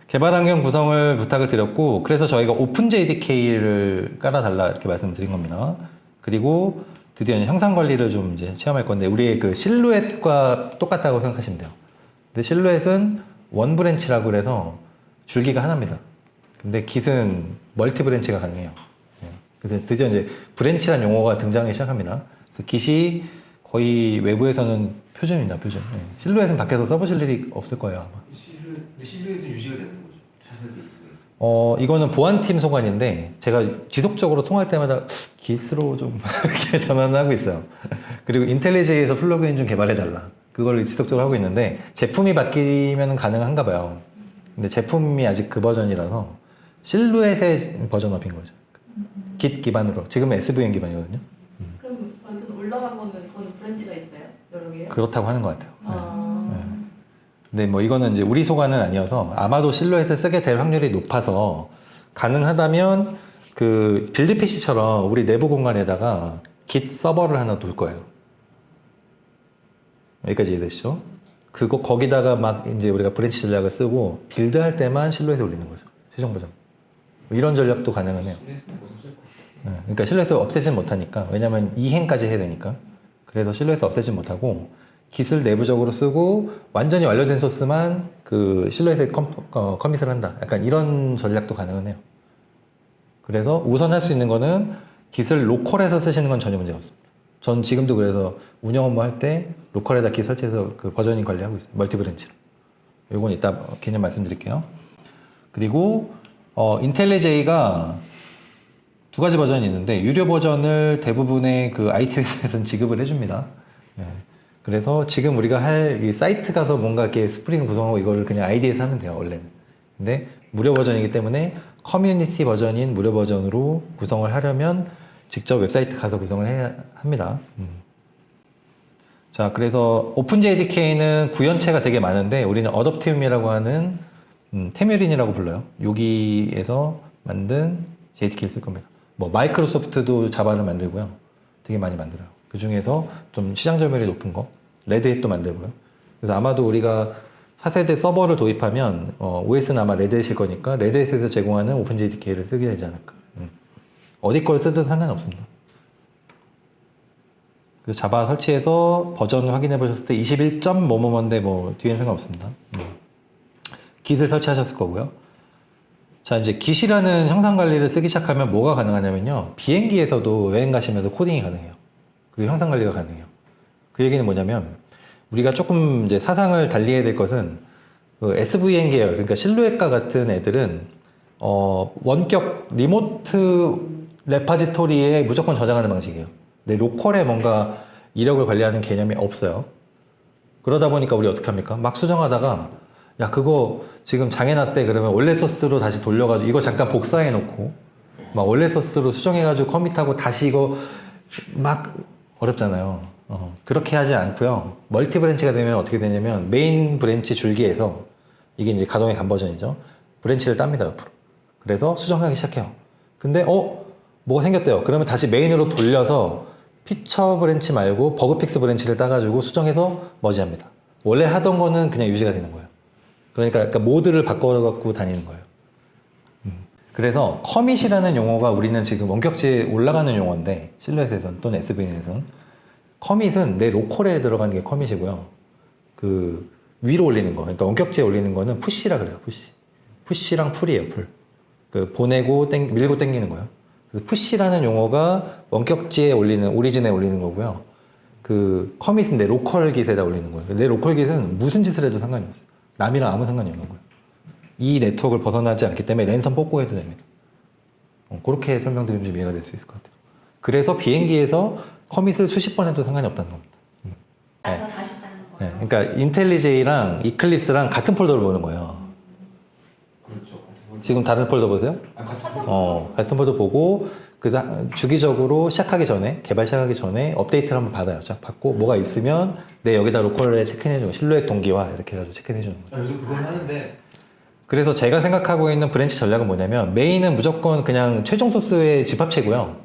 개발 환경 구성을 부탁을 드렸고, 그래서 저희가 오픈 JDK를 깔아달라 이렇게 말씀드린 겁니다. 그리고 드디어 이제 형상 관리를 좀 이제 체험할 건데, 우리의 그 실루엣과 똑같다고 생각하시면 돼요. 근데 실루엣은 원 브랜치라고 그래서 줄기가 하나입니다. 근데 깃은 멀티 브랜치가 가능해요. 예. 그래서 드디어 이제 브랜치란 용어가 등장하기 시작합니다. 그래서 깃이 거의 외부에서는 표준입니다, 표준. 예. 실루엣은 밖에서 써보실 일이 없을 거예요, 아마. 실루엣은 유지가 되는 거죠. 자세히. 이거는 보안팀 소관인데, 제가 지속적으로 통화할 때마다 깃으로 좀 이렇게 전환을 하고 있어요. 그리고 인텔리제이에서 플러그인 좀 개발해달라. 그걸 지속적으로 하고 있는데, 제품이 바뀌면 가능한가 봐요. 근데 제품이 아직 그 버전이라서, 실루엣의 버전업인 거죠. 깃 기반으로. 지금은 SVN 기반이거든요. 그럼 완전 올라간 거는 그건 브랜치가 있어요? 여러 개요? 그렇다고 하는 것 같아요. 아... 네. 근데 뭐 이거는 이제 우리 소관은 아니어서 아마도 실루엣을 쓰게 될 확률이 높아서 가능하다면 그 빌드 PC처럼 우리 내부 공간에다가 깃 서버를 하나 둘 거예요. 여기까지 이해되시죠? 그거 거기다가 막 이제 우리가 브랜치 전략을 쓰고 빌드할 때만 실루엣을 올리는 거죠. 최종 버전. 뭐 이런 전략도 가능은 해요. 네, 그러니까 실루엣을 없애진 못하니까. 왜냐면 이행까지 해야 되니까. 그래서 실루엣을 없애진 못하고 깃을 내부적으로 쓰고 완전히 완료된 소스만 그 실루엣에 커밋을 한다. 약간 이런 전략도 가능은 해요. 그래서 우선 할 수 있는 거는 깃을 로컬에서 쓰시는 건 전혀 문제가 없습니다. 전 지금도 그래서 운영 업무 할 때 로컬에다 깃 설치해서 그 버저닝 관리하고 있어요. 멀티 브랜치로. 이건 이따 개념 말씀드릴게요. 그리고 인텔리제이가 두 가지 버전이 있는데 유료 버전을 대부분의 그 IT 회사에서는 지급을 해줍니다. 네. 그래서 지금 우리가 할 이 사이트 가서 뭔가 이렇게 스프링 구성하고 이거를 그냥 ID에서 하면 돼요, 원래는. 근데 무료 버전이기 때문에 커뮤니티 버전인 무료 버전으로 구성을 하려면 직접 웹사이트 가서 구성을 해야 합니다. 자, 그래서 오픈JDK는 구현체가 되게 많은데 우리는 어댑티움이라고 하는 테뮤린이라고 불러요. 여기에서 만든 JDK를 쓸 겁니다. 뭐 마이크로소프트도 자바를 만들고요. 되게 많이 만들어요. 그 중에서 좀 시장 점유율이 높은 거, 레드햇도 만들고요. 그래서 아마도 우리가 4세대 서버를 도입하면 OS는 아마 레드햇일 거니까 레드햇에서 제공하는 오픈JDK를 쓰게 되지 않을까. 어디 걸 쓰든 상관없습니다. 그래서 자바 설치해서 버전 확인해 보셨을 때 21.뭐뭐인데 뭐 뒤엔 상관없습니다. 깃을 설치하셨을 거고요. 자, 이제 깃이라는 형상 관리를 쓰기 시작하면 뭐가 가능하냐면요. 비행기에서도 여행 가시면서 코딩이 가능해요. 그리고 형상 관리가 가능해요. 그 얘기는 뭐냐면 우리가 조금 이제 사상을 달리해야 될 것은 그 SVN 계열, 그러니까 실루엣과 같은 애들은 원격 리모트 레파지토리에 무조건 저장하는 방식이에요. 근데 로컬에 뭔가 이력을 관리하는 개념이 없어요. 그러다 보니까 우리 어떻게 합니까? 막 수정하다가 야, 그거 지금 장애났대. 그러면 원래 소스로 다시 돌려가지고 이거 잠깐 복사해 놓고 막 원래 소스로 수정해가지고 커밋하고 다시 이거 막 어렵잖아요. 그렇게 하지 않고요. 멀티 브랜치가 되면 어떻게 되냐면 메인 브랜치 줄기에서 이게 이제 가동의 간 버전이죠. 브랜치를 땁니다, 옆으로. 그래서 수정하기 시작해요. 근데 뭐가 생겼대요. 그러면 다시 메인으로 돌려서 피처 브랜치 말고 버그픽스 브랜치를 따가지고 수정해서 머지합니다. 원래 하던 거는 그냥 유지가 되는 거예요. 그러니까 모드를 바꿔갖고 다니는 거예요. 그래서 커밋이라는 용어가 우리는 지금 원격지에 올라가는 용어인데 실루엣에선 또는 SVN에선 커밋은 내 로컬에 들어가는 게 커밋이고요. 그 위로 올리는 거, 그러니까 원격지에 올리는 거는 푸시라 그래요. 푸시랑 풀이에요. 풀. 그 보내고 밀고 당기는 거예요. 그래서 푸시라는 용어가 원격지에 올리는 오리진에 올리는 거고요. 그 커밋은 내 로컬 깃에다 올리는 거예요. 내 로컬 깃은 무슨 짓을 해도 상관이 없어요. 남이랑 아무 상관이 없는 거예요. 이 네트워크를 벗어나지 않기 때문에 랜선 뽑고 해도 됩니다. 그렇게 설명드리면 좀 이해가 될 수 있을 것 같아요. 그래서 비행기에서 커밋을 수십 번 해도 상관이 없다는 겁니다. 따서 다시 따는 거예요. 네, 그러니까 인텔리제이랑 이클립스랑 같은 폴더를 보는 거예요. 그렇죠. 같은 걸. 지금 다른 폴더 보세요? 같은 걸. 같은 폴더 보고 그래서 주기적으로 시작하기 전에 개발 시작하기 전에 업데이트를 한번 받아요. 쫙 받고 뭐가 있으면 내 여기다 로컬에 체크해주는 실루엣 동기화 이렇게 해가지고 체크해주는 거예요. 요즘 그건 하는데 그래서 제가 생각하고 있는 브랜치 전략은 뭐냐면 메인은 무조건 그냥 최종 소스의 집합체고요.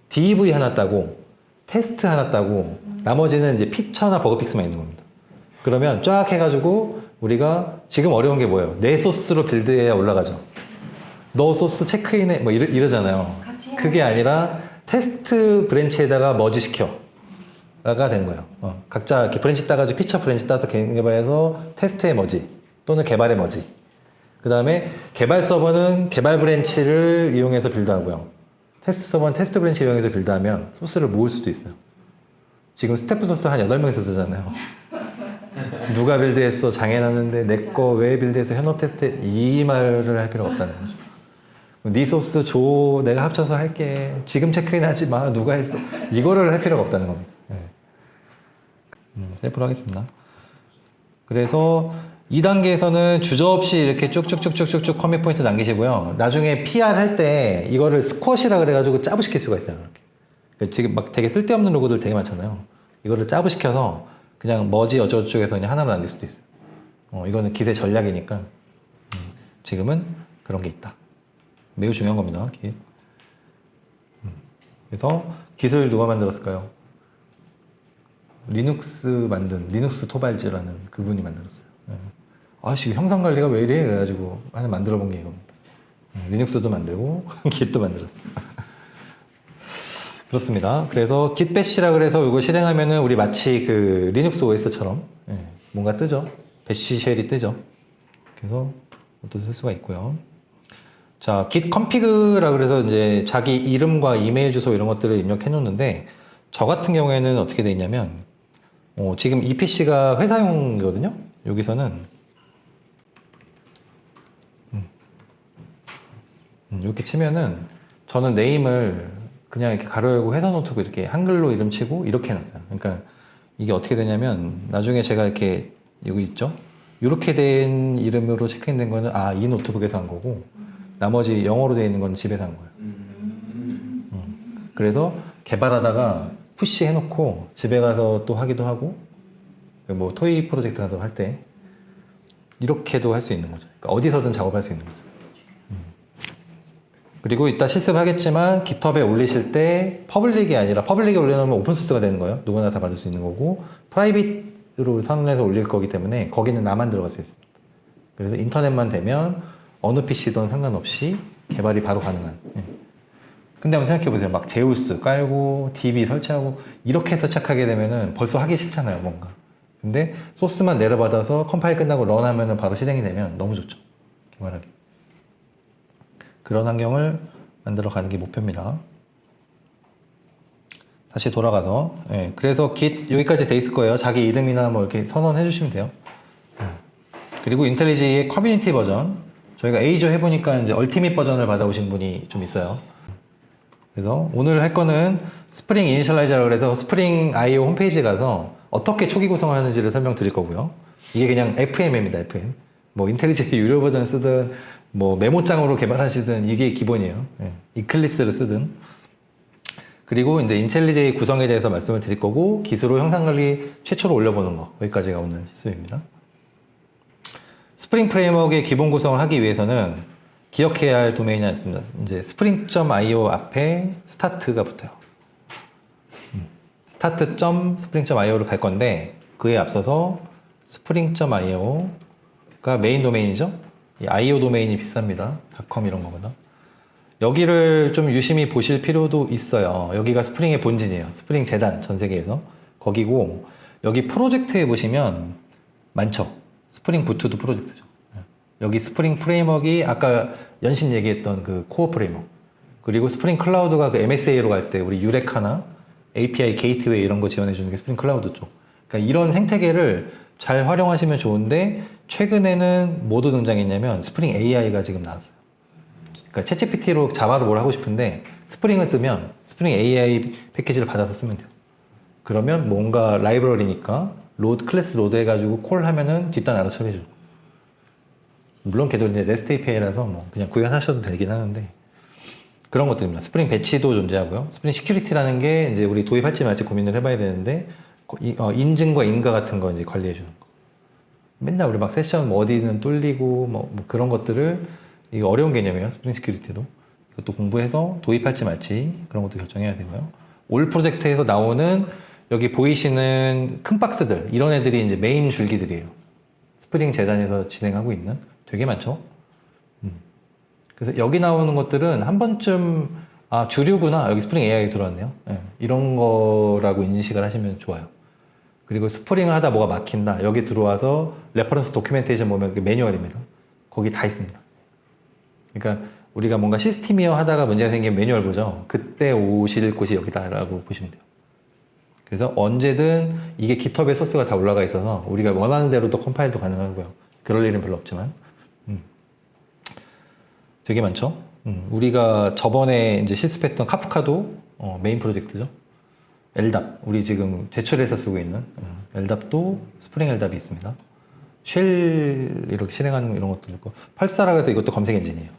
DEV 하나 따고 테스트 하나 따고 나머지는 이제 피처나 버그픽스만 있는 겁니다. 그러면 쫙 해가지고 우리가 지금 어려운 게 뭐예요? 내 소스로 빌드해야 올라가죠. 너 소스 체크인해 뭐 이러잖아요. 같이 그게 아니라 테스트 브랜치에다가 머지 시켜가 된 거예요. 각자 이렇게 브랜치 따가지고 피처 브랜치 따서 개발해서 테스트의 머지 또는 개발의 머지. 그 다음에 개발 서버는 개발 브랜치를 이용해서 빌드하고요. 테스트 서버는 테스트 브랜치 이용해서 빌드하면 소스를 모을 수도 있어요. 지금 스태프 소스 한 8명이서 쓰잖아요. 누가 빌드했어? 장애났는데 내 거 왜 빌드해서 현업 테스트 이 말을 할 필요가 없다는 거죠. 네 소스 줘 내가 합쳐서 할게 지금 체크인 하지 마 누가 했어 이거를 할 필요가 없다는 겁니다. 셀프로 하겠습니다. 그래서 2단계에서는 주저없이 이렇게 쭉쭉쭉쭉쭉 커밋 포인트 남기시고요. 나중에 PR 할 때 이거를 스쿼시라 그래가지고 짜부시킬 수가 있어요. 이렇게. 그러니까 지금 막 되게 쓸데없는 로고들 되게 많잖아요. 이거를 짜부시켜서 그냥 머지 어쩌고저쩌고해서 그냥 하나로 남길 수도 있어요. 이거는 기세 전략이니까 지금은 그런 게 있다. 매우 중요한 겁니다. 깃. 그래서 깃을 누가 만들었을까요? 리눅스 토발즈라는 그분이 만들었어요. 아씨 형상 관리가 왜 이래? 그래가지고 하나 만들어 본 게 이겁니다. 리눅스도 만들고 깃도 만들었어요. 그렇습니다. 그래서 git bash라 그래서 이거 실행하면은 우리 마치 그 리눅스 OS처럼 뭔가 뜨죠. 배시 쉘이 뜨죠. 그래서 또 쓸 수가 있고요. 자, git config라 그래서 이제 자기 이름과 이메일 주소 이런 것들을 입력해 놓는데 저 같은 경우에는 어떻게 돼 있냐면 지금 이 PC가 회사용이거든요. 여기서는 이렇게 치면은 저는 네임을 그냥 이렇게 가로 열고 회사 노트북 이렇게 한글로 이름 치고 이렇게 해놨어요. 그러니까 이게 어떻게 되냐면 나중에 제가 이렇게 여기 있죠? 이렇게 된 이름으로 체크인된 거는 이 노트북에서 한 거고 나머지 영어로 되어 있는 건 집에서 한 거예요. 그래서 개발하다가 푸시 해놓고 집에 가서 또 하기도 하고 뭐 토이 프로젝트 같은 거 할 때 이렇게도 할 수 있는 거죠. 그러니까 어디서든 작업할 수 있는 거죠. 그리고 이따 실습하겠지만 깃허브에 올리실 때 퍼블릭이 아니라 퍼블릭에 올려놓으면 오픈소스가 되는 거예요. 누구나 다 받을 수 있는 거고 프라이빗으로 선언해서 올릴 거기 때문에 거기는 나만 들어갈 수 있습니다. 그래서 인터넷만 되면 어느 PC든 상관없이 개발이 바로 가능한. 근데 한번 생각해보세요. 막 제우스 깔고 DB 설치하고 이렇게 해서 시작하게 되면은 벌써 하기 싫잖아요. 뭔가. 근데 소스만 내려받아서 컴파일 끝나고 런하면은 바로 실행이 되면 너무 좋죠. 개발하기. 그런 환경을 만들어 가는 게 목표입니다. 다시 돌아가서 그래서 git 여기까지 돼 있을 거예요. 자기 이름이나 뭐 이렇게 선언해 주시면 돼요. 그리고 인텔리지의 커뮤니티 버전 저희가 A조 해보니까 이제 얼티밋 버전을 받아오신 분이 좀 있어요. 그래서 오늘 할 거는 스프링 이니셜라이저라고 그래서 스프링 IO 홈페이지에 가서 어떻게 초기 구성을 하는지를 설명드릴 거고요. 이게 그냥 FM입니다. FM. 뭐 인텔리지 유료 버전 쓰든 뭐 메모장으로 개발하시든 이게 기본이에요. 이클립스를 쓰든. 그리고 이제 인텔리제이 구성에 대해서 말씀을 드릴 거고 기수로 형상관리 최초로 올려보는 거 여기까지가 오늘 실습입니다. 스프링 프레임워크의 기본 구성을 하기 위해서는 기억해야 할 도메인이 하나 있습니다. 이제 spring.io 앞에 start가 붙어요. start.spring.io를 갈 건데 그에 앞서서 spring.io가 메인 도메인이죠. 이 IO 도메인이 비쌉니다. 닷컴 이런 거보다. 여기를 좀 유심히 보실 필요도 있어요. 여기가 스프링의 본진이에요. 스프링 재단 전 세계에서. 거기고 여기 프로젝트에 보시면 많죠. 스프링 부트도 프로젝트죠. 여기 스프링 프레임워크가 아까 연신 얘기했던 그 코어 프레임워크. 그리고 스프링 클라우드가 그 MSA로 갈 때 우리 유레카나 API 게이트웨이 이런 거 지원해 주는 게 스프링 클라우드 쪽. 그러니까 이런 생태계를 잘 활용하시면 좋은데 최근에는 뭐도 등장했냐면 스프링 AI가 지금 나왔어요. 그러니까 챗GPT로 자바로 뭘 하고 싶은데 스프링을 쓰면 스프링 AI 패키지를 받아서 쓰면 돼요. 그러면 뭔가 라이브러리니까 클래스 로드 해가지고 콜 하면은 뒷단 알아서 처리해주고. 물론 걔도 이제 REST API라서 뭐 그냥 구현하셔도 되긴 하는데 그런 것들입니다. 스프링 배치도 존재하고요. 스프링 시큐리티라는 게 이제 우리 도입할지 말지 고민을 해봐야 되는데 인증과 인가 같은 거 이제 관리해주는 거. 맨날 우리 막 세션 어디는 뚫리고 뭐 그런 것들을 이게 어려운 개념이에요. 스프링 시큐리티도. 이것도 공부해서 도입할지 말지 그런 것도 결정해야 되고요. 올 프로젝트에서 나오는 여기 보이시는 큰 박스들 이런 애들이 이제 메인 줄기들이에요. 스프링 재단에서 진행하고 있는 되게 많죠. 그래서 여기 나오는 것들은 한 번쯤 아 주류구나 여기 스프링 AI 들어왔네요. 예, 이런 거라고 인식을 하시면 좋아요. 그리고 스프링을 하다 뭐가 막힌다 여기 들어와서 레퍼런스 도큐멘테이션 보면 그 매뉴얼입니다. 거기 다 있습니다. 그러니까 우리가 뭔가 시스템이어 하다가 문제가 생기면 매뉴얼 보죠. 그때 오실 곳이 여기다라고 보시면 돼요. 그래서 언제든 이게 GitHub에 소스가 다 올라가 있어서 우리가 원하는 대로도 컴파일도 가능하고요. 그럴 일은 별로 없지만 되게 많죠. 우리가 저번에 이제 실습했던 카프카도 메인 프로젝트죠. LDAP 우리 지금 제출해서 쓰고 있는 LDAP도 스프링 LDAP이 있습니다. 쉘 이렇게 실행하는 이런 것도 있고 펄사라고 해서 이것도 검색 엔진이에요.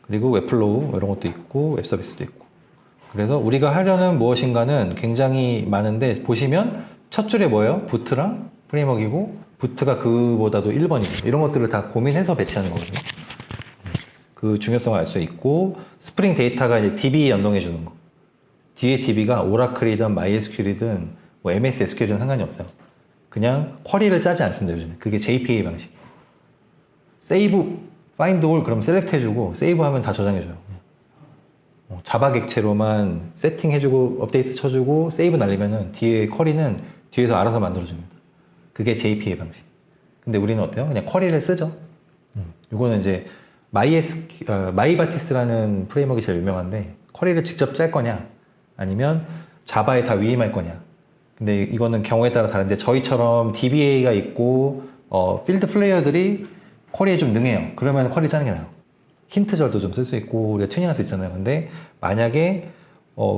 그리고 웹플로우 이런 것도 있고 웹 서비스도 있고 그래서 우리가 하려는 무엇인가는 굉장히 많은데 보시면 첫 줄에 뭐예요? 부트랑 프레임워크이고 부트가 그보다도 1번이에요. 이런 것들을 다 고민해서 배치하는 거거든요. 그 중요성을 알 수 있고 스프링 데이터가 이제 DB 연동해 주는 거. 뒤에 DB가 오라클이든 MySQL이든 뭐 MS SQL이든 상관이 없어요. 그냥 쿼리를 짜지 않습니다. 요즘에 그게 JPA 방식. 세이브, 파인드 올 그럼 셀렉트 해주고 세이브하면 다 저장해줘요. 자바 객체로만 세팅해주고 업데이트 쳐주고 세이브 날리면은 뒤에 쿼리는 뒤에서 알아서 만들어줍니다. 그게 JPA 방식. 근데 우리는 어때요? 그냥 쿼리를 쓰죠. 이거는 이제 마이바티스라는 프레임워크가 제일 유명한데 쿼리를 직접 짤 거냐 아니면 자바에 다 위임할 거냐. 근데 이거는 경우에 따라 다른데 저희처럼 DBA가 있고 필드 플레이어들이 쿼리에 좀 능해요. 그러면 쿼리 짜는 게 나아요. 힌트절도 좀 쓸 수 있고 우리가 튜닝할 수 있잖아요. 근데 만약에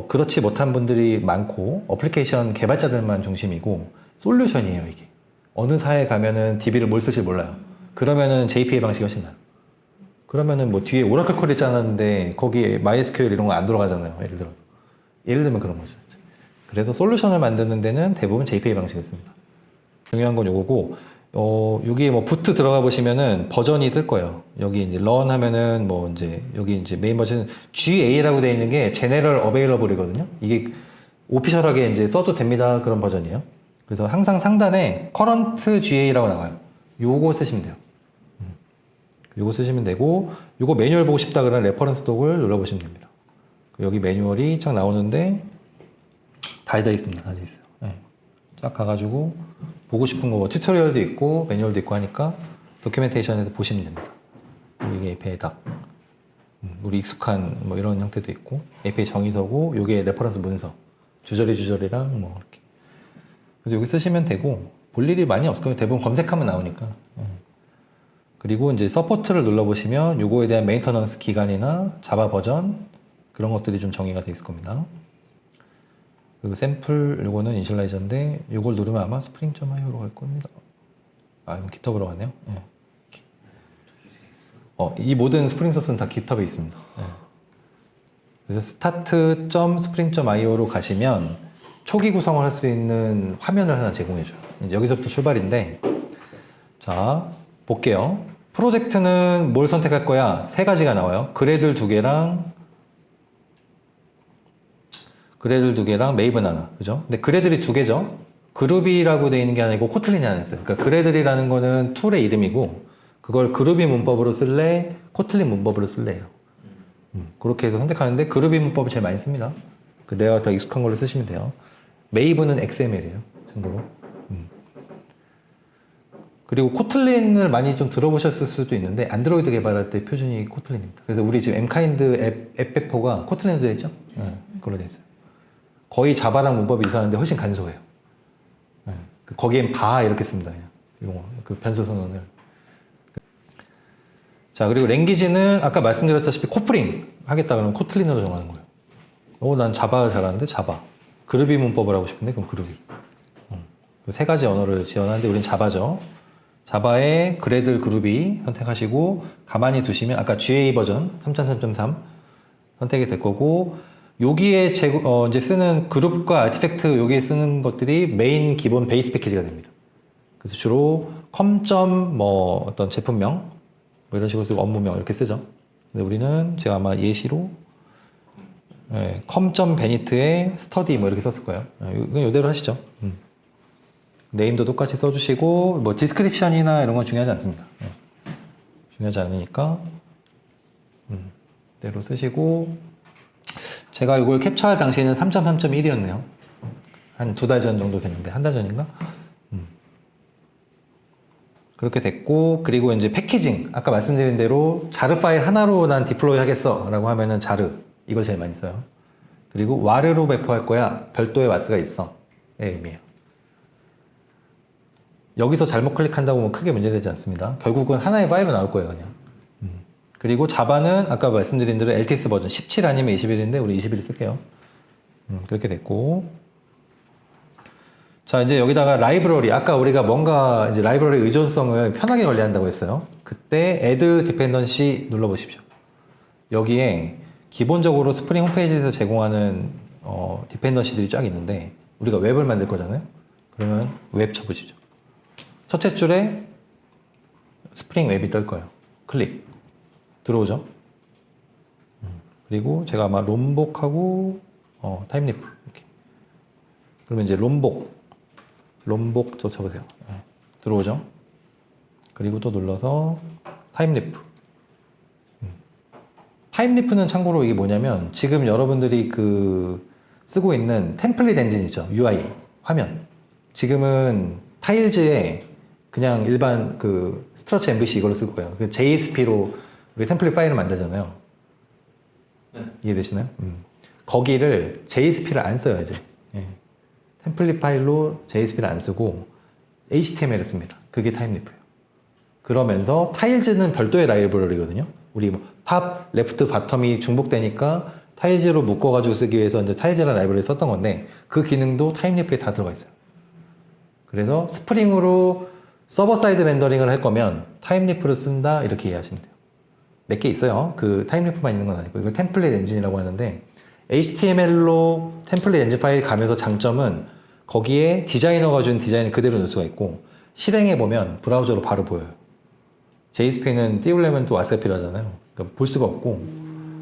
그렇지 못한 분들이 많고 어플리케이션 개발자들만 중심이고 솔루션이에요 이게. 어느 사에 가면은 DB를 뭘 쓸지 몰라요. 그러면은 JPA 방식이 훨씬 나아요. 그러면은 뭐 뒤에 오라클 쿼리 짜놨는데 거기에 MySQL 이런 거 안 들어가잖아요. 예를 들어서. 예를 들면 그런 거죠. 그래서 솔루션을 만드는 데는 대부분 JPA 방식을 씁니다. 중요한 건 요거고, 여기에 뭐 부트 들어가 보시면은 버전이 뜰 거예요. 여기 이제 run 하면은 뭐 이제 여기 이제 메인 버전 GA라고 되어 있는 게 General Available이거든요. 이게 오피셜하게 이제 써도 됩니다. 그런 버전이에요. 그래서 항상 상단에 Current GA라고 나와요. 요거 쓰시면 돼요. 요거 쓰시면 되고, 요거 매뉴얼 보고 싶다 그러면 레퍼런스 독을 눌러보시면 됩니다. 여기 매뉴얼이 쫙 나오는데 다 있습니다. 다 있어요. 네. 쫙 가가지고 보고 싶은 거 튜토리얼도 있고 매뉴얼도 있고 하니까 도큐멘테이션에서 보시면 됩니다. 이게 API 딱 우리 익숙한 뭐 이런 형태도 있고 API 정의서고 요게 레퍼런스 문서 주저리랑 뭐 이렇게 그래서 여기 쓰시면 되고 볼 일이 많이 없을 거예요. 대부분 검색하면 나오니까. 그리고 이제 서포트를 눌러보시면 요거에 대한 메인터넌스 기간이나 자바 버전 그런 것들이 좀 정의가 되어 있을 겁니다. 그리고 샘플 요거는 이니셜라이저인데 요걸 누르면 아마 spring.io로 갈 겁니다. 아, 이건 GitHub으로 가네요. 네. 이 모든 스프링 소스는 다 GitHub에 있습니다. 네. 그래서 start.spring.io로 가시면 초기 구성을 할 수 있는 화면을 하나 제공해줘요. 이제 여기서부터 출발인데 자 볼게요. 프로젝트는 뭘 선택할 거야? 세 가지가 나와요. 그래들 두 개랑 메이븐 하나, 그죠? 근데 그래들이 두 개죠. 그루비라고 되어 있는 게 아니고 코틀린이 하나 있어요. 그러니까 그래들이라는 거는 툴의 이름이고 그걸 그루비 문법으로 쓸래, 코틀린 문법으로 쓸래요. 그렇게 해서 선택하는데 그루비 문법을 제일 많이 씁니다. 내가 더 익숙한 걸로 쓰시면 돼요. 메이븐은 XML이에요. 참고로. 그리고 코틀린을 많이 좀 들어보셨을 수도 있는데 안드로이드 개발할 때 표준이 코틀린입니다. 그래서 우리 지금 엠카인드 앱 배포가 코틀린으로 되어 있죠? 네, 그걸로 되어 있어요. 거의 자바랑 문법이 이상한데 훨씬 간소해요. 네, 거기엔 바 이렇게 씁니다. 그냥. 그 변수 선언을. 자, 그리고 랭귀지는 아까 말씀드렸다시피 코프링 하겠다 그러면 코틀린으로 정하는 거예요. 난 자바 잘하는데 자바. 그루비 문법을 하고 싶은데 그럼 그루비. 세 가지 언어를 지원하는데 우린 자바죠. 자바의 그래들 그루비 선택하시고 가만히 두시면 아까 GA 버전 3.3.3 선택이 될 거고 여기에 이제 쓰는 그룹과 아티팩트 여기에 쓰는 것들이 메인 기본 베이스 패키지가 됩니다. 그래서 주로 뭐 어떤 제품명 뭐 이런 식으로 쓰고 업무명 이렇게 쓰죠. 근데 우리는 제가 아마 예시로 com.benit의 study 뭐 이렇게 썼을 거예요. 이건 이대로 하시죠. 네임도 똑같이 써주시고 뭐 디스크립션이나 이런 건 중요하지 않습니다. 중요하지 않으니까 대로 쓰시고 제가 이걸 캡처할 당시에는 3.3.1이었네요. 한 2달 전 정도 됐는데 한 달 전인가? 그렇게 됐고 그리고 이제 패키징 아까 말씀드린 대로 자르 파일 하나로 난 디플로이 하겠어 라고 하면은 자르 이걸 제일 많이 써요. 그리고 와르로 배포할 거야 별도의 와스가 있어 의 의미예요. 여기서 잘못 클릭한다고 뭐 크게 문제되지 않습니다. 결국은 하나의 파일로 나올 거예요 그냥. 그리고 자바는 아까 말씀드린 대로 LTS 버전 17 아니면 21인데 우리 21 쓸게요. 그렇게 됐고 자 이제 여기다가 라이브러리 아까 우리가 뭔가 이제 라이브러리 의존성을 편하게 관리한다고 했어요. 그때 add dependency 눌러보십시오. 여기에 기본적으로 스프링 홈페이지에서 제공하는 디펜던시들이 쫙 있는데 우리가 웹을 만들 거잖아요. 그러면 웹 쳐보시죠. 첫째 줄에 스프링 웹이 뜰 거예요. 클릭 들어오죠. 그리고 제가 아마 롬복하고 타임리프 이렇게 그러면 이제 롬복 또 쳐보세요. 들어오죠. 그리고 또 눌러서 타임리프 타임리프는 참고로 이게 뭐냐면 지금 여러분들이 쓰고 있는 템플릿 엔진이죠. UI 화면 지금은 타일즈에 그냥 일반 스트러처 MVC 이걸로 쓸 거예요. JSP로 우리 템플릿 파일을 만들잖아요. 네. 이해되시나요? 거기를 JSP를 안 써요 이제. 템플릿 파일로 JSP를 안 쓰고 HTML을 씁니다. 그게 타임리프예요. 그러면서 타일즈는 별도의 라이브러리거든요. 우리 탑, 레프트, 바텀이 중복되니까 타일즈로 묶어가지고 쓰기 위해서 이제 타일즈라는 라이브러리를 썼던 건데 그 기능도 타임리프에 다 들어가 있어요. 그래서 스프링으로 서버 사이드 렌더링을 할 거면 타임리프를 쓴다 이렇게 이해하시면 돼요. 몇 개 있어요. 그 타임리프만 있는 건 아니고 이걸 템플릿 엔진이라고 하는데 HTML로 템플릿 엔진 파일 가면서 장점은 거기에 디자이너가 준 디자인을 그대로 넣을 수가 있고 실행해 보면 브라우저로 바로 보여요. JSP는 띄우려면 또 와스가 필요하잖아요. 그러니까 볼 수가 없고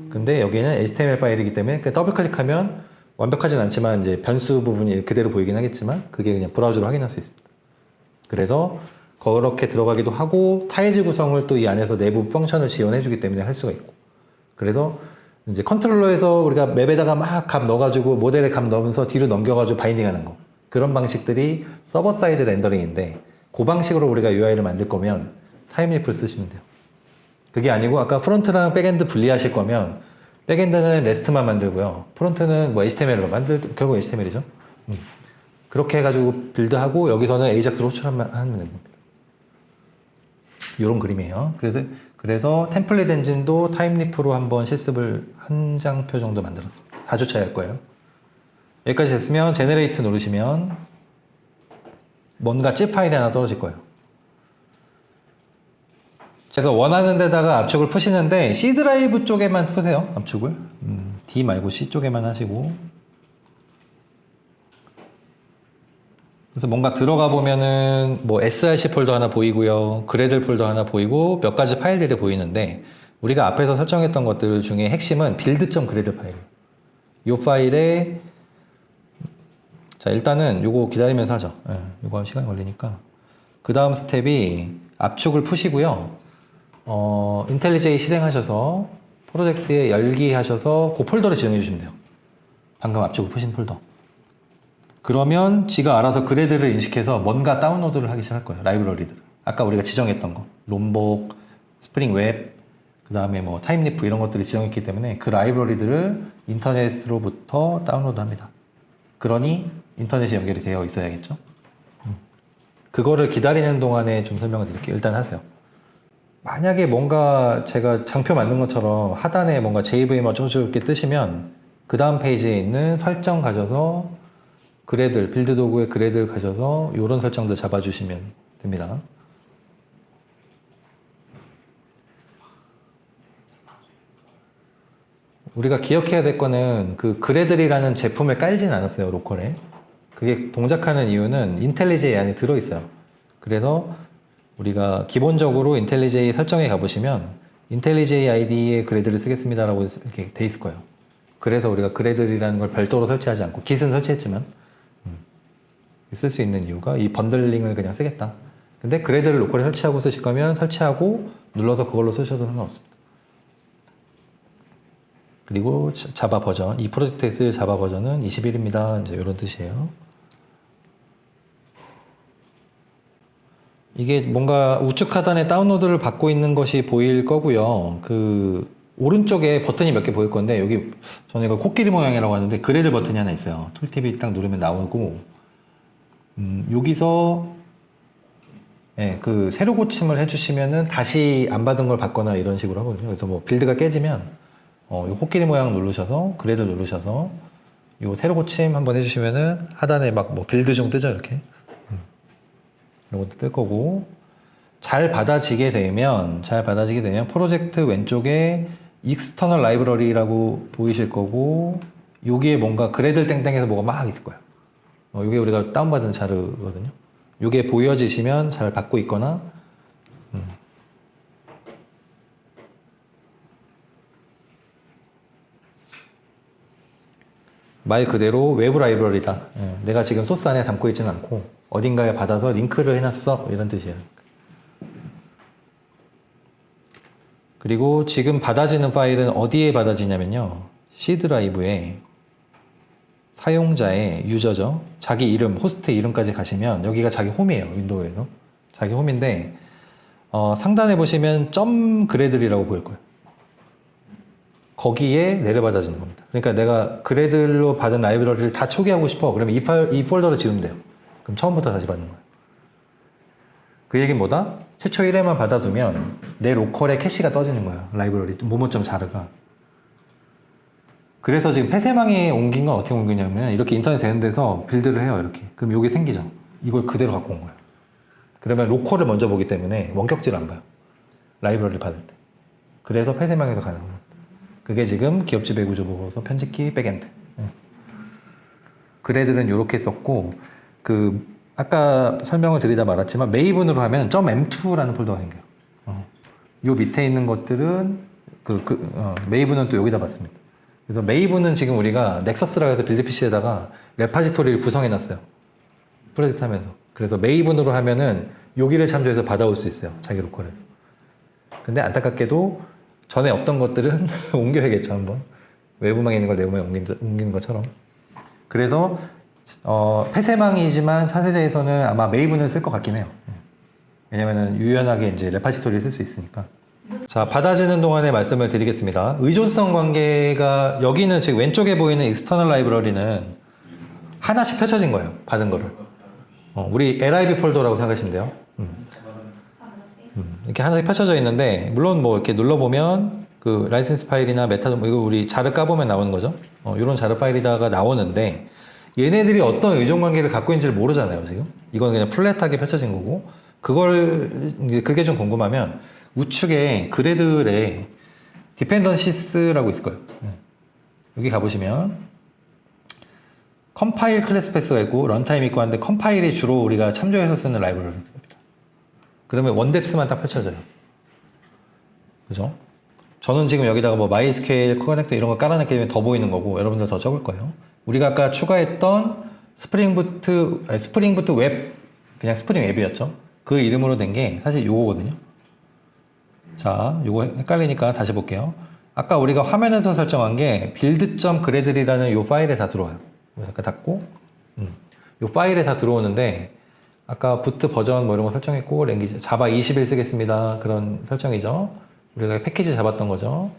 근데 여기는 HTML 파일이기 때문에 더블 클릭하면 완벽하진 않지만 이제 변수 부분이 그대로 보이긴 하겠지만 그게 그냥 브라우저로 확인할 수 있습니다. 그래서 그렇게 들어가기도 하고 타일즈 구성을 또 이 안에서 내부 펑션을 지원해 주기 때문에 할 수가 있고 그래서 이제 컨트롤러에서 우리가 맵에다가 막 값 넣어가지고 모델에 값 넣으면서 뒤로 넘겨가지고 바인딩 하는 거 그런 방식들이 서버 사이드 렌더링인데 그 방식으로 우리가 UI를 만들 거면 타임리프를 쓰시면 돼요. 그게 아니고 아까 프론트랑 백엔드 분리하실 거면 백엔드는 레스트만 만들고요. 프론트는 뭐 HTML로 결국 HTML이죠. 그렇게 해가지고 빌드하고 여기서는 AJAX로 호출하면 됩니다. 이런 그림이에요. 그래서 템플릿 엔진도 타임리프로 한번 실습을 한 장표 정도 만들었습니다. 4주차에 할 거예요. 여기까지 됐으면 제너레이트 누르시면 뭔가 찝 파일이 하나 떨어질 거예요. 그래서 원하는 데다가 압축을 푸시는데 C 드라이브 쪽에만 푸세요. 압축을. D 말고 C 쪽에만 하시고 그래서 뭔가 들어가 보면은 뭐 src 폴더 하나 보이고요. 그래들 폴더 하나 보이고 몇 가지 파일들이 보이는데 우리가 앞에서 설정했던 것들 중에 핵심은 build.gred 파일이에요. 이 파일에 자 일단은 요거 기다리면서 하죠. 요거 시간이 걸리니까 그 다음 스텝이 압축을 푸시고요. 인텔리제이 실행하셔서 프로젝트에 열기 하셔서 그 폴더를 지정해 주시면 돼요. 방금 압축을 푸신 폴더. 그러면 지가 알아서 그래드를 인식해서 뭔가 다운로드를 하기 시작할 거예요. 라이브러리들. 아까 우리가 지정했던 거. 롬복, 스프링 웹, 그 다음에 뭐 타임리프 이런 것들이 지정했기 때문에 그 라이브러리들을 인터넷으로부터 다운로드 합니다. 그러니 인터넷이 연결이 되어 있어야겠죠. 그거를 기다리는 동안에 좀 설명을 드릴게요. 일단 하세요. 만약에 뭔가 제가 장표 만든 것처럼 하단에 뭔가 JVM 어쩌고저쩌고 이렇게 뜨시면 그 다음 페이지에 있는 설정 가셔서 그래들, 빌드 도구의 그래들 가셔서 이런 설정들 잡아주시면 됩니다. 우리가 기억해야 될 거는 그 그래들이라는 제품을 깔진 않았어요, 로컬에. 그게 동작하는 이유는 인텔리제이 안에 들어있어요. 그래서 우리가 기본적으로 인텔리제이 설정에 가보시면 인텔리제이 ID에 그래드를 쓰겠습니다라고 이렇게 돼 있을 거예요. 그래서 우리가 그래들이라는 걸 별도로 설치하지 않고 깃은 설치했지만 쓸 수 있는 이유가 이 번들링을 그냥 쓰겠다. 근데 그래드를 로컬에 설치하고 쓰실 거면 설치하고 눌러서 그걸로 쓰셔도 상관없습니다. 그리고 자바 버전, 이 프로젝트에 쓸 자바 버전은 21입니다. 이제 이런 뜻이에요. 이게 뭔가 우측 하단에 다운로드를 받고 있는 것이 보일 거고요. 그 오른쪽에 버튼이 몇 개 보일 건데 여기 저는 이걸 코끼리 모양이라고 하는데 그래드 버튼이 하나 있어요. 툴팁이 딱 누르면 나오고 여기서 예, 그 새로 고침을 해주시면은 다시 안 받은 걸 받거나 이런 식으로 하거든요. 그래서 뭐 빌드가 깨지면 요 코끼리 모양 누르셔서 그래드 누르셔서 요 새로 고침 한번 해주시면은 하단에 막 뭐 빌드 중 뜨죠 이렇게. 이것도 뜰 거고 잘 받아지게 되면 프로젝트 왼쪽에 익스터널 라이브러리라고 보이실 거고 여기에 뭔가 그래들 땡땡해서 뭐가 막 있을 거예요. 이게 우리가 다운받은 자료거든요. 이게 보여지시면 잘 받고 있거나 말 그대로 외부 라이브러리다. 예, 내가 지금 소스 안에 담고 있지는 않고 어딘가에 받아서 링크를 해놨어 이런 뜻이에요. 그리고 지금 받아지는 파일은 어디에 받아지냐면요. C 드라이브에 사용자의 유저죠. 자기 이름, 호스트 이름까지 가시면 여기가 자기 홈이에요. 윈도우에서. 자기 홈인데 상단에 보시면 점 그래들이라고 보일 거예요. 거기에 내려받아지는 겁니다. 그러니까 내가 그래들로 받은 라이브러리를 다 초기하고 싶어. 그러면 이 폴더를 지우면 돼요. 그럼 처음부터 다시 받는 거예요. 그 얘기는 뭐다? 최초 1회만 받아두면 내 로컬에 캐시가 떠지는 거예요. 라이브러리 모모.자르가. 그래서 지금 폐쇄망에 옮긴 건 어떻게 옮기냐면 이렇게 인터넷 되는 데서 빌드를 해요. 이렇게. 그럼 여기 생기죠. 이걸 그대로 갖고 온 거예요. 그러면 로컬을 먼저 보기 때문에 원격지를 안 봐요. 라이브러리를 받을 때. 그래서 폐쇄망에서 가는 겁니다. 그게 지금 기업 지배 구조 보고서 편집기 백엔드. 그래들은 이렇게 썼고 아까 설명을 드리다 말았지만 메이븐으로 하면 .m2라는 폴더가 생겨요. 요 밑에 있는 것들은 메이븐은 또 여기다 봤습니다. 그래서 메이븐은 지금 우리가 넥서스라고 해서 빌드 PC에다가 레파지토리를 구성해 놨어요. 프로젝트 하면서. 그래서 메이븐으로 하면은 여기를 참조해서 받아올 수 있어요. 자기 로컬에서. 근데 안타깝게도 전에 없던 것들은 옮겨야겠죠, 한번. 외부망에 있는 걸 내부망에 옮기는 것처럼. 그래서 폐쇄망이지만 차세대에서는 아마 메이븐을 쓸 것 같긴 해요. 왜냐면은 유연하게 이제 레파지토리를 쓸 수 있으니까. 자, 받아지는 동안에 말씀을 드리겠습니다. 의존성 관계가 여기는 지금 왼쪽에 보이는 익스터널 라이브러리는 하나씩 펼쳐진 거예요. 받은 거를. 우리 LIB 폴더라고 생각하시면 돼요. 이렇게 하나씩 펼쳐져 있는데 물론 뭐 이렇게 눌러보면 그 라이센스 파일이나 메타돔 이거 우리 자르 까보면 나오는 거죠. 이런 자르 파일이다가 나오는데 얘네들이 어떤 의존 관계를 갖고 있는지를 모르잖아요, 지금. 이건 그냥 플랫하게 펼쳐진 거고. 그게 좀 궁금하면 우측에 그래들에 디펜던시스라고 있을 거예요. 여기 가보시면 컴파일 클래스 패스가 있고 런타임 있고 하는데 컴파일이 주로 우리가 참조해서 쓰는 라이브러리입니다. 그러면 원뎁스만 딱 펼쳐져요. 그죠? 저는 지금 여기다가 뭐 MySQL 커넥터 이런 거 깔아놓게 되면 더 보이는 거고 여러분들 더 적을 거예요. 우리가 아까 추가했던 스프링부트 웹, 그냥 스프링 웹이었죠. 그 이름으로 된 게 사실 요거거든요. 자, 요거 헷갈리니까 다시 볼게요. 아까 우리가 화면에서 설정한 게 build.gradle이라는 요 파일에 다 들어와요. 잠깐 닫고, 요 파일에 다 들어오는데 아까 부트 버전 뭐 이런 거 설정했고 랭귀지 자바 21 쓰겠습니다. 그런 설정이죠. 우리가 패키지 잡았던 거죠.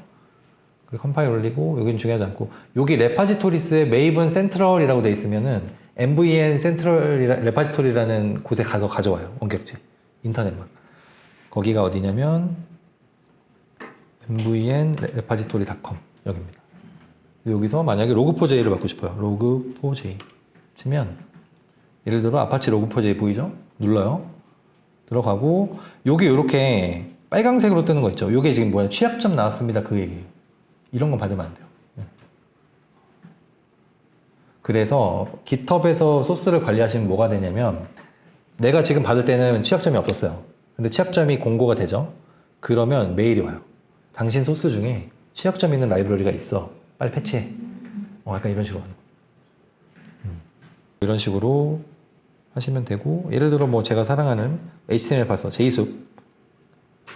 그리고 컴파일 올리고 여기는 중요하지 않고 여기 레파지토리스에 메이븐 센트럴이라고 돼 있으면은 MVN 센트럴 레파지토리라는 곳에 가서 가져와요. 원격지 인터넷만. 거기가 어디냐면 MVN repository.com 여기입니다. 여기서 만약에 log4j를 받고 싶어요. log4j 치면 예를 들어 아파치 log4j 보이죠? 눌러요. 들어가고 여기 이렇게 빨강색으로 뜨는 거 있죠? 이게 지금 뭐야? 취약점 나왔습니다. 그 얘기예요. 이런 건 받으면 안 돼요. 그래서 GitHub에서 소스를 관리하시면 뭐가 되냐면 내가 지금 받을 때는 취약점이 없었어요. 근데 취약점이 공고가 되죠. 그러면 메일이 와요. 당신 소스 중에 취약점 있는 라이브러리가 있어. 빨리 패치해. 약간 이런 식으로 하는 거예요. 이런 식으로 하시면 되고, 예를 들어 뭐 제가 사랑하는 HTML 파서, JSOUP,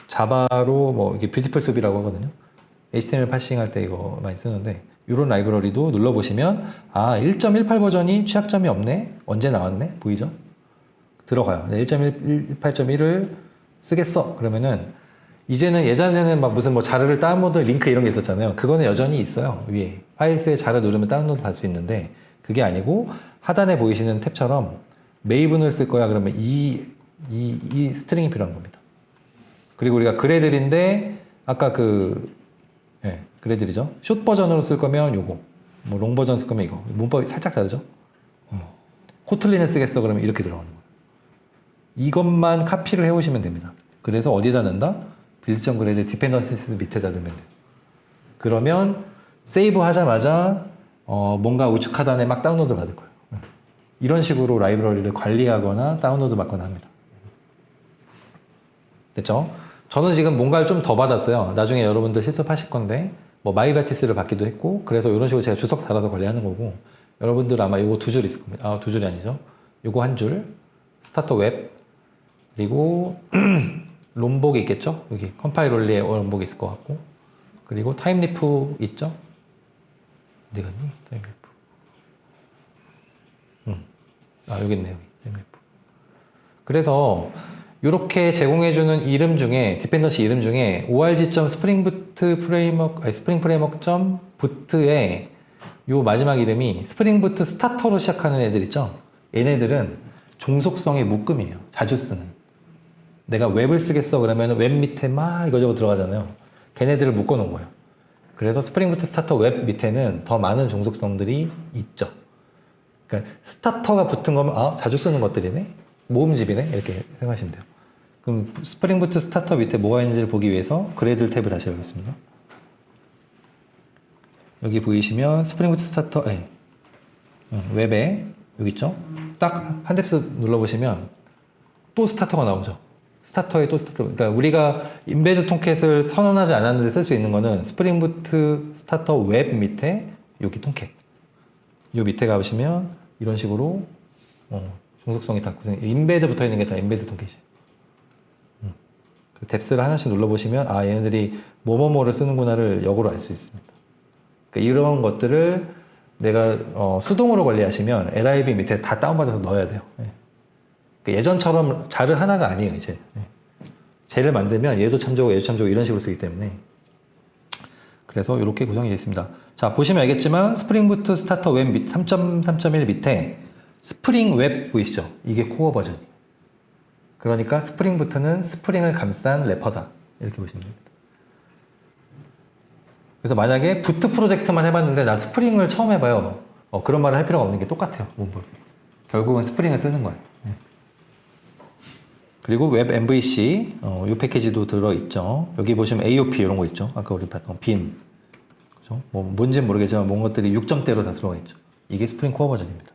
자바로 뭐 이게 뷰티풀 숲이라고 하거든요. HTML 파싱 할 때 이거 많이 쓰는데, 이런 라이브러리도 눌러보시면, 아, 1.18 버전이 취약점이 없네? 언제 나왔네? 보이죠? 들어가요. 1.18.1을 쓰겠어. 그러면은, 이제는 예전에는 막 무슨 뭐 자료를 다운로드 링크 이런 게 있었잖아요. 그거는 여전히 있어요. 위에. 파일스에 자료 누르면 다운로드 받을 수 있는데, 그게 아니고, 하단에 보이시는 탭처럼 메이븐을 쓸 거야. 그러면 이 스트링이 필요한 겁니다. 그리고 우리가 그래들인데, 아까 그래들이죠. 숏 버전으로 쓸 거면 요거. 뭐 롱 버전 쓸 거면 이거. 문법이 살짝 다르죠? 코틀린을 쓰겠어. 그러면 이렇게 들어가는 거예요. 이것만 카피를 해오시면 됩니다. 그래서 어디다 넣는다? 빌드.그레드 디펜던시스 밑에다 넣으면 돼요. 그러면 세이브 하자마자 뭔가 우측 하단에 막 다운로드 받을 거예요. 이런 식으로 라이브러리를 관리하거나 다운로드 받거나 합니다. 됐죠? 저는 지금 뭔가를 좀 더 받았어요. 나중에 여러분들 실습하실 건데 뭐 마이바티스를 받기도 했고, 그래서 이런 식으로 제가 주석 달아서 관리하는 거고, 여러분들 아마 요거 2줄 있을 겁니다. 아, 2줄이 아니죠. 요거 1줄, 스타터 웹, 그리고 롬복이 있겠죠? 여기 컴파일 원리에 롬복이 있을 것 같고, 그리고 타임리프 있죠? 어디 갔니? 타임리프. 아, 여기 있네, 여기. 타임리프. 그래서 이렇게 제공해주는 이름 중에, 디펜던시 이름 중에 org.spring framework.boot의 요 마지막 이름이 스프링부트 스타터로 시작하는 애들 있죠? 얘네들은 종속성의 묶음이에요. 자주 쓰는. 내가 웹을 쓰겠어 그러면 웹 밑에 막 이거저거 들어가잖아요. 걔네들을 묶어놓은 거예요. 그래서 스프링부트 스타터 웹 밑에는 더 많은 종속성들이 있죠. 그러니까 스타터가 붙은 거면 아, 자주 쓰는 것들이네? 모음집이네? 이렇게 생각하시면 돼요. 그럼 스프링부트 스타터 밑에 뭐가 있는지를 보기 위해서 그래들 탭을 다시 열겠습니다. 여기 보이시면 스프링부트 스타터 웹에 여기 있죠? 딱 한 탭스 눌러보시면 또 스타터가 나오죠. 스타터에 또 스타터. 그러니까 우리가 인베드 통캣을 선언하지 않았는데 쓸 수 있는 거는 스프링부트 스타터 웹 밑에 여기 통캣. 요 밑에 가보시면 이런 식으로 종속성이 다 구성. 인베드 붙어 있는 게 다 인베드 통캣이에요. 뎁스를 하나씩 눌러보시면 아, 얘네들이 뭐뭐뭐를 쓰는구나를 역으로 알 수 있습니다. 그러니까 이런 것들을 내가 수동으로 관리하시면 LIB 밑에 다 다운받아서 넣어야 돼요. 그러니까 예전처럼 자를 하나가 아니에요, 이제. 쟤를 만들면 얘도 참조고 얘도 참조고 이런 식으로 쓰기 때문에. 그래서 이렇게 구성이 되어 있습니다. 자, 보시면 알겠지만 스프링부트 스타터 웹 3.3.1 밑에 스프링 웹 보이시죠? 이게 코어 버전. 그러니까 스프링부트는 스프링을 감싼 래퍼다. 이렇게 보시면 됩니다. 그래서 만약에 부트 프로젝트만 해봤는데 나 스프링을 처음 해봐요. 그런 말을 할 필요가 없는 게 똑같아요. 결국은 스프링을 쓰는 거예요. 그리고 웹 MVC 이 패키지도 들어있죠. 여기 보시면 AOP 이런 거 있죠. 아까 우리 봤던 빈. 그죠? 뭐 뭔지는 모르겠지만 뭔 것들이 6점대로 다 들어가 있죠. 이게 스프링 코어 버전입니다.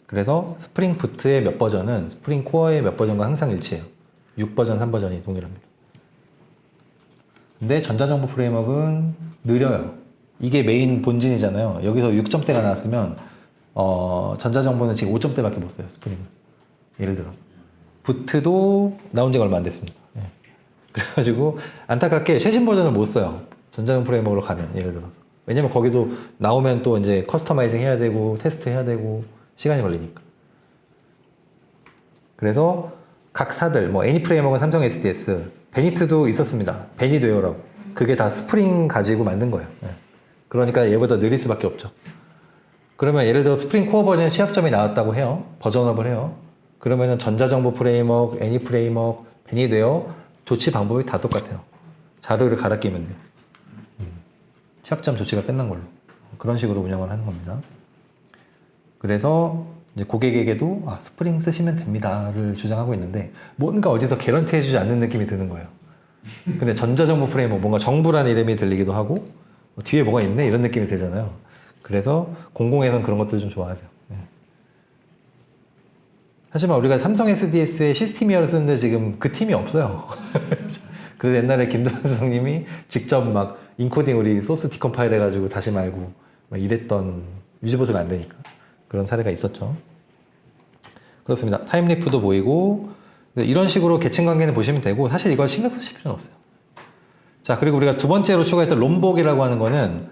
그래서 스프링 부트의 몇 버전은 스프링 코어의 몇 버전과 항상 일치해요. 6버전, 3버전이 동일합니다. 근데 전자정보 프레임워크는 느려요. 이게 메인 본진이잖아요. 여기서 6점대가 나왔으면 전자정보는 지금 5점대밖에 못 써요. 스프링은. 예를 들어서. 부트도 나온 지가 얼마 안 됐습니다. 예. 그래가지고 안타깝게 최신 버전을 못 써요. 전자정보 프레임워크로 가면 예를 들어서. 왜냐면 거기도 나오면 또 이제 커스터마이징 해야 되고 테스트 해야 되고 시간이 걸리니까. 그래서 각 사들, 뭐 애니프레임워크는 삼성 SDS, 베니트도 있었습니다. 베니드웨어라고. 그게 다 스프링 가지고 만든 거예요. 예. 그러니까 얘보다 느릴 수밖에 없죠. 그러면 예를 들어 스프링 코어 버전에 취약점이 나왔다고 해요. 버전업을 해요. 그러면은 전자정보 프레임워크, 애니프레임워크, 베니드웨어 조치 방법이 다 똑같아요. 자료를 갈아 끼면 돼요. 취약점 조치가 끝난 걸로. 그런 식으로 운영을 하는 겁니다. 그래서 이제 고객에게도 스프링 쓰시면 됩니다를 주장하고 있는데 뭔가 어디서 개런티 해주지 않는 느낌이 드는 거예요. 근데 전자정보 프레임워크 뭔가 정부라는 이름이 들리기도 하고 뒤에 뭐가 있네 이런 느낌이 들잖아요. 그래서 공공에서는 그런 것들을 좀 좋아하세요. 하지만 우리가 삼성 SDS의 시스템이어를 쓰는데 지금 그 팀이 없어요. 그래서 옛날에 김도환 선생님이 직접 막 인코딩 우리 소스 디컴파일 해가지고 다시 말고 막 이랬던 유지보수가 안 되니까 그런 사례가 있었죠. 그렇습니다. 타임리프도 보이고 이런 식으로 계층 관계는 보시면 되고 사실 이걸 신경 쓰실 필요는 없어요. 자, 그리고 우리가 두 번째로 추가했던 롬복이라고 하는 거는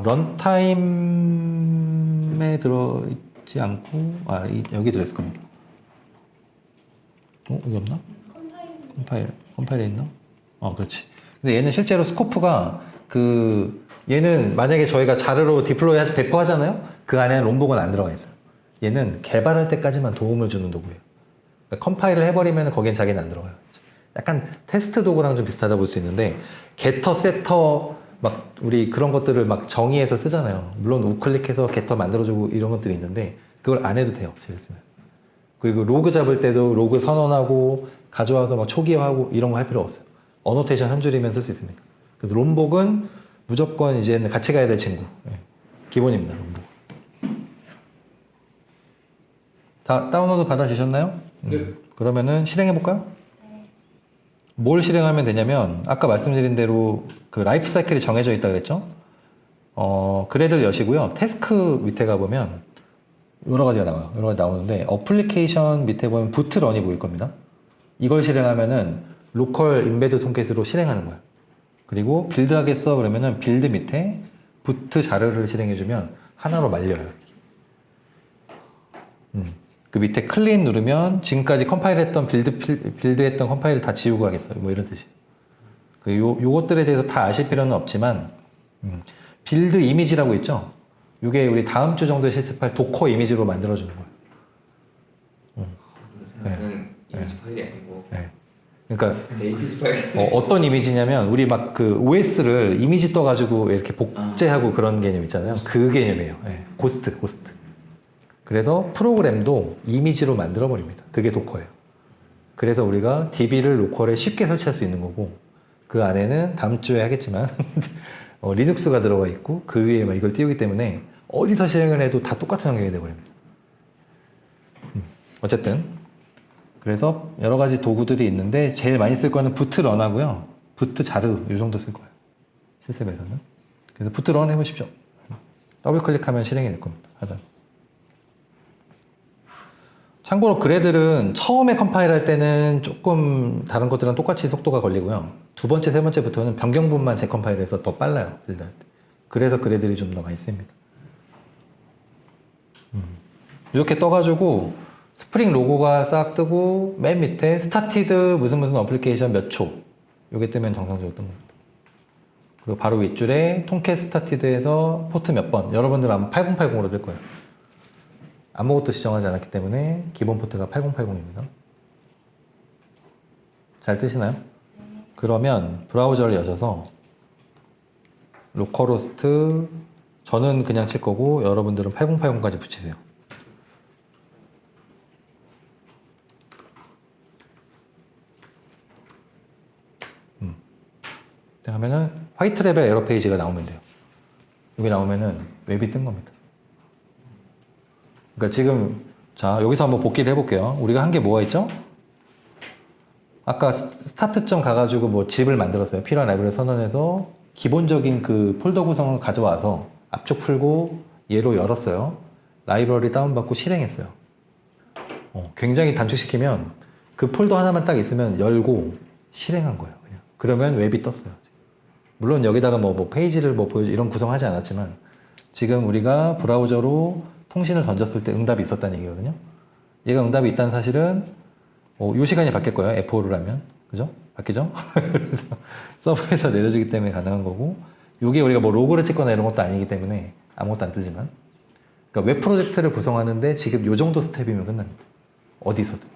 런타임에 들어있지 않고 여기 들어있을 겁니다. 여기 없나? 컴파일에 있나? 그렇지. 근데 얘는 실제로 스코프가 얘는 만약에 저희가 자료로 디플로이 배포하잖아요? 그 안에는 롬복은 안 들어가 있어요. 얘는 개발할 때까지만 도움을 주는 도구예요. 그러니까 컴파일을 해버리면 거기엔 자기는 안 들어가요. 약간 테스트 도구랑 좀 비슷하다 볼 수 있는데 게터, 세터 막 우리 그런 것들을 막 정의해서 쓰잖아요. 물론 우클릭해서 게터 만들어주고 이런 것들이 있는데 그걸 안 해도 돼요. 제가 쓰면. 그리고 로그 잡을 때도 로그 선언하고 가져와서 막 초기화하고 이런 거 할 필요 없어요. 어노테이션 한 줄이면 쓸 수 있습니다. 그래서 롬복은 무조건 이제는 같이 가야 될 친구. 기본입니다. 롬복. 다 다운로드 받아주셨나요? 네. 그러면은 실행해볼까요? 뭘 실행하면 되냐면 아까 말씀드린 대로 그 라이프 사이클이 정해져 있다 그랬죠? 그래드를 여시고요. 태스크 밑에 가보면 여러 가지가 나와요. 여러 가지 나오는데 어플리케이션 밑에 보면 부트 런이 보일 겁니다. 이걸 실행하면은 로컬 임베드 톰캣으로 실행하는 거예요. 그리고 빌드 하겠어 그러면은 빌드 밑에 부트 자료를 실행해주면 하나로 말려요. 그 밑에 클린 누르면 지금까지 컴파일했던 빌드했던 컴파일을 다 지우고 하겠어요. 뭐 이런 뜻이. 요것들에 대해서 다 아실 필요는 없지만 빌드 이미지라고 있죠. 이게 우리 다음 주 정도에 실습할 도커 이미지로 만들어주는 거예요. 우리가 생각하는 이미지 파일이 아니고 네. 그러니까 JPG 파일. 어떤 이미지냐면 우리 막 그 OS를 이미지 떠가지고 이렇게 복제하고 그런 개념 있잖아요. 그 개념이에요. 네. 고스트. 그래서 프로그램도 이미지로 만들어 버립니다. 그게 도커예요. 그래서 우리가 DB를 로컬에 쉽게 설치할 수 있는 거고 그 안에는 다음 주에 하겠지만 리눅스가 들어가 있고 그 위에 막 이걸 띄우기 때문에 어디서 실행을 해도 다 똑같은 환경이 되어버립니다. 어쨌든 그래서 여러 가지 도구들이 있는데 제일 많이 쓸 거는 부트 런하고요. 부트 자르 이 정도 쓸 거예요. 실습에서는. 그래서 부트 런 해보십시오. 더블 클릭하면 실행이 될 겁니다. 하단. 참고로 그래들은 처음에 컴파일할 때는 조금 다른 것들은 똑같이 속도가 걸리고요. 두 번째, 세 번째부터는 변경분만 재컴파일해서 더 빨라요. 빌드할 때. 그래서 그래들이 좀 더 많이 쓰입니다. 이렇게 떠가지고 스프링 로고가 싹 뜨고 맨 밑에 스타티드 무슨 어플리케이션 몇 초 요게 뜨면 정상적으로 뜬 겁니다. 그리고 바로 윗줄에 통캣 스타티드에서 포트 몇 번 여러분들 아마 8080으로 뜰 거예요. 아무것도 지정하지 않았기 때문에 기본 포트가 8080입니다. 잘 뜨시나요? 그러면 브라우저를 여셔서 로컬호스트 저는 그냥 칠 거고 여러분들은 8080까지 붙이세요. 하면은 화이트 레벨 에러 페이지가 나오면 돼요. 여기 나오면은 웹이 뜬 겁니다. 그러니까 지금 자 여기서 한번 복기를 해볼게요. 우리가 한 게 뭐가 있죠? 아까 스타트점 가가지고 뭐 집을 만들었어요. 필요한 라이브러리 선언해서 기본적인 그 폴더 구성을 가져와서 앞쪽 풀고 얘로 열었어요. 라이브러리 다운받고 실행했어요. 굉장히 단축시키면 그 폴더 하나만 딱 있으면 열고 실행한 거예요. 그냥. 그러면 웹이 떴어요. 물론 여기다가 뭐 페이지를 뭐 보여줘 이런 구성하지 않았지만 지금 우리가 브라우저로 통신을 던졌을 때 응답이 있었다는 얘기거든요. 얘가 응답이 있다는 사실은 요 시간이 바뀔 거예요. F5를 하면. 그죠? 바뀌죠? 그래서 서버에서 내려주기 때문에 가능한 거고 요게 우리가 뭐 로그를 찍거나 이런 것도 아니기 때문에 아무것도 안 뜨지만 그러니까 웹 프로젝트를 구성하는데 지금 요 정도 스텝이면 끝납니다. 어디서든.